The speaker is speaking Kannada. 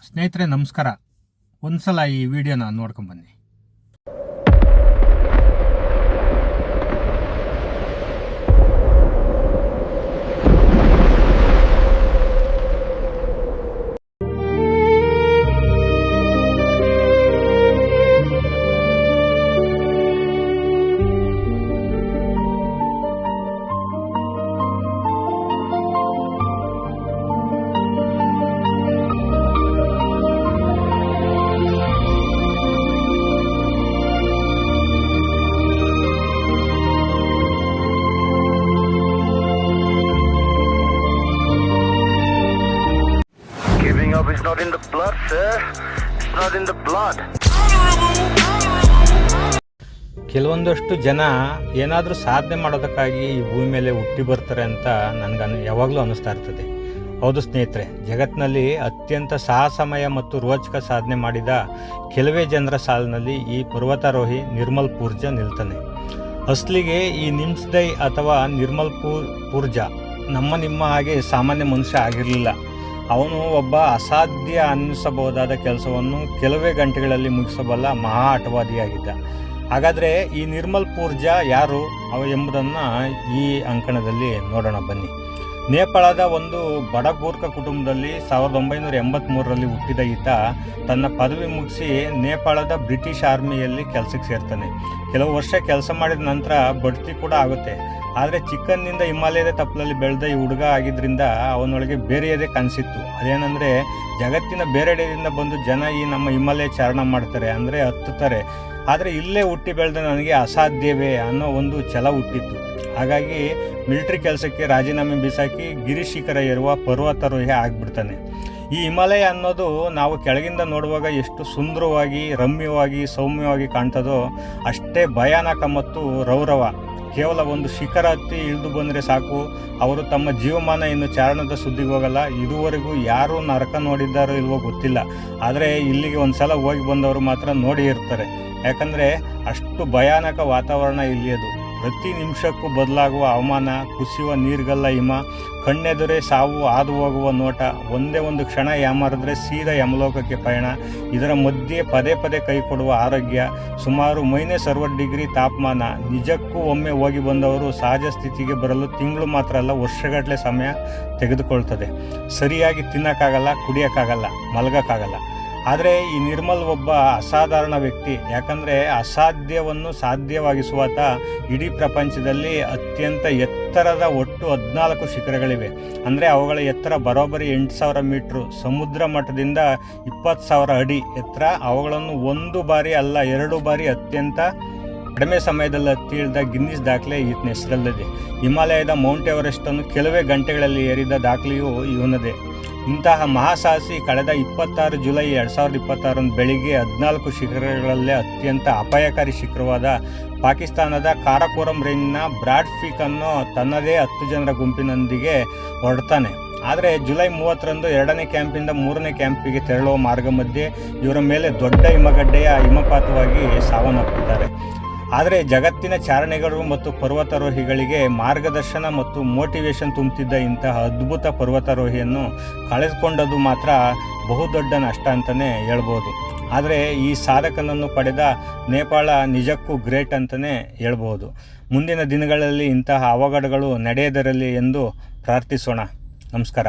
ಸ್ನೇಹಿತರೆ ನಮಸ್ಕಾರ. ಒಂದ್ಸಲ ಈ ವಿಡಿಯೋನ ನೋಡ್ಕೊಂಬನ್ನಿ. It's not in the blood, sir. It's not in the blood. ಕೆಲವೊಂದಷ್ಟು ಜನ ಏನಾದರೂ ಸಾಧನೆ ಮಾಡೋದಕ್ಕಾಗಿ ಈ ಭೂಮಿ ಮೇಲೆ ಹುಟ್ಟಿ ಬರ್ತಾರೆ ಅಂತ ನನಗೆ ಯಾವಾಗಲೂ ಅನ್ನಿಸ್ತಾ ಇರ್ತದೆ. ಹೌದು ಸ್ನೇಹಿತರೆ, ಜಗತ್ತಿನಲ್ಲಿ ಅತ್ಯಂತ ಸಾಹಸಮಯ ಮತ್ತು ರೋಚಕ ಸಾಧನೆ ಮಾಡಿದ ಕೆಲವೇ ಜನರ ಸಾಲಿನಲ್ಲಿ ಈ ಪರ್ವತಾರೋಹಿ ನಿರ್ಮಲ್ ಪೂರ್ಜಾ ನಿಲ್ತಾನೆ. ಅಸಲಿಗೆ ಈ ನಿಮ್ಸ್ದೈ ಅಥವಾ ನಿರ್ಮಲ್ ಪೂರ್ಜಾ ನಿಮ್ಮ ಹಾಗೆ ಸಾಮಾನ್ಯ ಮನುಷ್ಯ ಆಗಿರಲಿಲ್ಲ. ಅವನು ಒಬ್ಬ ಅಸಾಧ್ಯ ಅನ್ನಿಸಬಹುದಾದ ಕೆಲಸವನ್ನು ಕೆಲವೇ ಗಂಟೆಗಳಲ್ಲಿ ಮುಗಿಸಬಲ್ಲ ಮಹಾ ಆಟವಾದಿಯಾಗಿದ್ದ. ಹಾಗಾದರೆ ಈ ನಿರ್ಮಲ್ ಪೂರ್ಜಾ ಯಾರು ಎಂಬುದನ್ನು ಈ ಅಂಕಣದಲ್ಲಿ ನೋಡೋಣ ಬನ್ನಿ. ನೇಪಾಳದ ಒಂದು ಬಡ ಗೂರ್ಖ ಕುಟುಂಬದಲ್ಲಿ 1983ರಲ್ಲಿ ಹುಟ್ಟಿದ ಈತ ತನ್ನ ಪದವಿ ಮುಗಿಸಿ ನೇಪಾಳದ ಬ್ರಿಟಿಷ್ ಆರ್ಮಿಯಲ್ಲಿ ಕೆಲಸಕ್ಕೆ ಸೇರ್ತಾನೆ. ಕೆಲವು ವರ್ಷ ಕೆಲಸ ಮಾಡಿದ ನಂತರ ಬಡ್ತಿ ಕೂಡ ಆಗುತ್ತೆ. ಆದರೆ ಚಿಕ್ಕಂದಿನಿಂದ ಹಿಮಾಲಯದ ತಪ್ಪಲಲ್ಲಿ ಬೆಳೆದ ಈ ಹುಡುಗ ಆಗಿದ್ದರಿಂದ ಅವನೊಳಗೆ ಬೇರೆಯದೇ ಕನಸಿತ್ತು. ಅದೇನೆಂದರೆ ಜಗತ್ತಿನ ಬೇರೆಡೆಯಿಂದ ಬಂದು ಜನ ಈ ನಮ್ಮ ಹಿಮಾಲಯ ಚಾರಣ ಮಾಡ್ತಾರೆ, ಅಂದರೆ ಹತ್ತುತ್ತಾರೆ. ಆದರೆ ಇಲ್ಲೇ ಹುಟ್ಟಿ ಬೆಳೆದ ನನಗೆ ಅಸಾಧ್ಯವೇ ಅನ್ನೋ ಒಂದು ಛಲ ಹುಟ್ಟಿತ್ತು. ಹಾಗಾಗಿ ಮಿಲಿಟ್ರಿ ಕೆಲಸಕ್ಕೆ ರಾಜೀನಾಮೆ ಬಿಸಾಕಿ ಗಿರಿಶಿಖರ ಏರುವ ಪರ್ವತಾರೋಹಿ ಆಗಿಬಿಡ್ತಾನೆ. ಈ ಹಿಮಾಲಯ ಅನ್ನೋದು ನಾವು ಕೆಳಗಿಂದ ನೋಡುವಾಗ ಎಷ್ಟು ಸುಂದರವಾಗಿ, ರಮ್ಯವಾಗಿ, ಸೌಮ್ಯವಾಗಿ ಕಾಣ್ತದೋ ಅಷ್ಟೇ ಭಯಾನಕ ಮತ್ತು ರೌರವ. ಕೇವಲ ಒಂದು ಶಿಖರ ಹತ್ತಿ ಇಳಿದು ಬಂದರೆ ಸಾಕು, ಅವರು ತಮ್ಮ ಜೀವಮಾನ ಇನ್ನು ಚಾರಣದ ಸುದ್ದಿಗೆ ಹೋಗಲ್ಲ. ಇದುವರೆಗೂ ಯಾರೂ ನರಕ ನೋಡಿದ್ದಾರೋ ಇಲ್ವೋ ಗೊತ್ತಿಲ್ಲ, ಆದರೆ ಇಲ್ಲಿಗೆ ಒಂದು ಸಲ ಹೋಗಿ ಬಂದವರು ಮಾತ್ರ ನೋಡಿ ಇರ್ತಾರೆ. ಯಾಕಂದರೆ ಅಷ್ಟು ಭಯಾನಕ ವಾತಾವರಣ ಇಲ್ಲಿಯದು. ಪ್ರತಿ ನಿಮಿಷಕ್ಕೂ ಬದಲಾಗುವ ಹವಾಮಾನ, ಕುಸಿಯುವ ನೀರ್ಗಲ್ಲ ಹಿಮ, ಕಣ್ಣೆದುರೇ ಸಾವು ಹಾದು ಹೋಗುವ ನೋಟ, ಒಂದೇ ಒಂದು ಕ್ಷಣ ಯಾಮಾರಿದ್ರೆ ಸೀದಾ ಯಮಲೋಕಕ್ಕೆ ಪಯಣ. ಇದರ ಮಧ್ಯೆ ಪದೇ ಪದೇ ಕೈ ಕೊಡುವ ಆರೋಗ್ಯ, ಸುಮಾರು -60 ತಾಪಮಾನ. ನಿಜಕ್ಕೂ ಒಮ್ಮೆ ಹೋಗಿ ಬಂದವರು ಸಹಜ ಸ್ಥಿತಿಗೆ ಬರಲು ತಿಂಗಳು ಮಾತ್ರ ಅಲ್ಲ, ವರ್ಷಗಟ್ಟಲೆ ಸಮಯ ತೆಗೆದುಕೊಳ್ತದೆ. ಸರಿಯಾಗಿ ತಿನ್ನೋಕ್ಕಾಗಲ್ಲ, ಕುಡಿಯೋಕ್ಕಾಗಲ್ಲ, ಮಲಗೋಕ್ಕಾಗಲ್ಲ. ಆದರೆ ಈ ನಿರ್ಮಲ್ ಒಬ್ಬ ಅಸಾಧಾರಣ ವ್ಯಕ್ತಿ. ಯಾಕಂದರೆ ಅಸಾಧ್ಯವನ್ನು ಸಾಧ್ಯವಾಗಿಸುವಾತ ಇಡೀ ಪ್ರಪಂಚದಲ್ಲಿ ಅತ್ಯಂತ ಎತ್ತರದ ಒಟ್ಟು 14 ಶಿಖರಗಳಿವೆ. ಅಂದರೆ ಅವುಗಳ ಎತ್ತರ ಬರೋಬ್ಬರಿ 8,000 ಮೀಟ್ರು, ಸಮುದ್ರ ಮಟ್ಟದಿಂದ 20,000 ಅಡಿ ಎತ್ತರ. ಅವುಗಳನ್ನು ಒಂದು ಬಾರಿ ಅಲ್ಲ 2 ಬಾರಿ ಅತ್ಯಂತ ಕಡಿಮೆ ಸಮಯದಲ್ಲಿ ಹತ್ತಿ ಇಳಿದ ಗಿನ್ನಿಸ್ ದಾಖಲೆ ಈತನ ಹೆಸರಲ್ಲಿದೆ. ಹಿಮಾಲಯದ ಮೌಂಟ್ ಎವರೆಸ್ಟನ್ನು ಕೆಲವೇ ಗಂಟೆಗಳಲ್ಲಿ ಏರಿದ ದಾಖಲೆಯೂ ಇವನದೇ. ಇಂತಹ ಮಹಾಸಾಹಸಿ ಕಳೆದ 26 ಜುಲೈ 2026 ಬೆಳಿಗ್ಗೆ 14 ಶಿಖರಗಳಲ್ಲೇ ಅತ್ಯಂತ ಅಪಾಯಕಾರಿ ಶಿಖರವಾದ ಪಾಕಿಸ್ತಾನದ ಕಾರಾಕೋರಂ ರೇಂಜ್ನ ಬ್ರಾಡ್ ಪೀಕ್ ಅನ್ನೋ ತನ್ನದೇ 10 ಜನರ ಗುಂಪಿನೊಂದಿಗೆ ಹೊರಡ್ತಾನೆ. ಆದರೆ ಜುಲೈ 30ರಂದು 2ನೇ ಕ್ಯಾಂಪಿಂದ 3ನೇ ಕ್ಯಾಂಪಿಗೆ ತೆರಳುವ ಮಾರ್ಗ ಮಧ್ಯೆ ಇವರ ಮೇಲೆ ದೊಡ್ಡ ಹಿಮಗಡ್ಡೆಯ ಹಿಮಪಾತವಾಗಿ ಸಾವನ್ನಪ್ಪುತ್ತಾರೆ. ಆದರೆ ಜಗತ್ತಿನ ಚಾರಣೆಗಳು ಮತ್ತು ಪರ್ವತಾರೋಹಿಗಳಿಗೆ ಮಾರ್ಗದರ್ಶನ ಮತ್ತು ಮೋಟಿವೇಶನ್ ತುಂಬುತ್ತಿದ್ದ ಇಂತಹ ಅದ್ಭುತ ಪರ್ವತಾರೋಹಿಯನ್ನು ಕಳೆದುಕೊಂಡದ್ದು ಮಾತ್ರ ಬಹುದೊಡ್ಡ ನಷ್ಟ ಅಂತಲೇ ಹೇಳ್ಬೋದು. ಆದರೆ ಈ ಸಾಧಕನನ್ನು ಪಡೆದ ನೇಪಾಳ ನಿಜಕ್ಕೂ ಗ್ರೇಟ್ ಅಂತಲೇ ಹೇಳ್ಬೋದು. ಮುಂದಿನ ದಿನಗಳಲ್ಲಿ ಇಂತಹ ಅವಘಡಗಳು ನಡೆಯದಿರಲಿ ಎಂದು ಪ್ರಾರ್ಥಿಸೋಣ. ನಮಸ್ಕಾರ.